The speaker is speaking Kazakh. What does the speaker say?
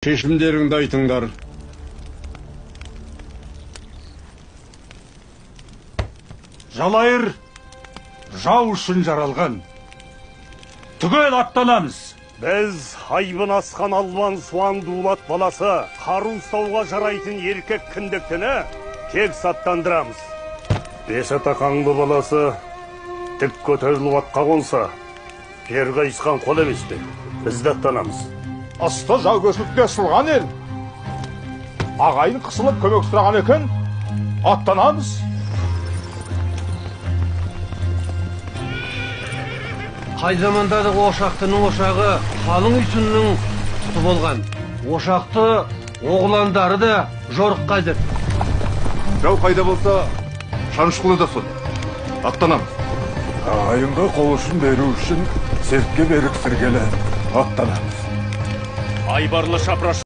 Шешімдеріңді айтыңдар. Жалайыр жау үшін жаралған. Түгел аттанамыз. Біз айбын асқан албан суан дулат баласы қару ұстауға жарайтын еркек кіндіктіні тек саттандырамыз. Бесата қаңлы баласы тік көтеріліп атқа қонса, пер қайысқан қол емес пе? Біз де аттанамыз. Асты жаугершілікте ысылған ел. Ағайын қысылып көмек сұраған екен, аттанамыз. Қай замандағы ошақтының ошағы қалың үйсіннің құты болған. Ошақты оғландары да жорық қайдыр. Жау қайда болса, шанышқылы да сол. Аттанамыз. Ағайынға қол ұшын беру үшін сертке берік сіргелі аттанамыз. Айбарлы шапраш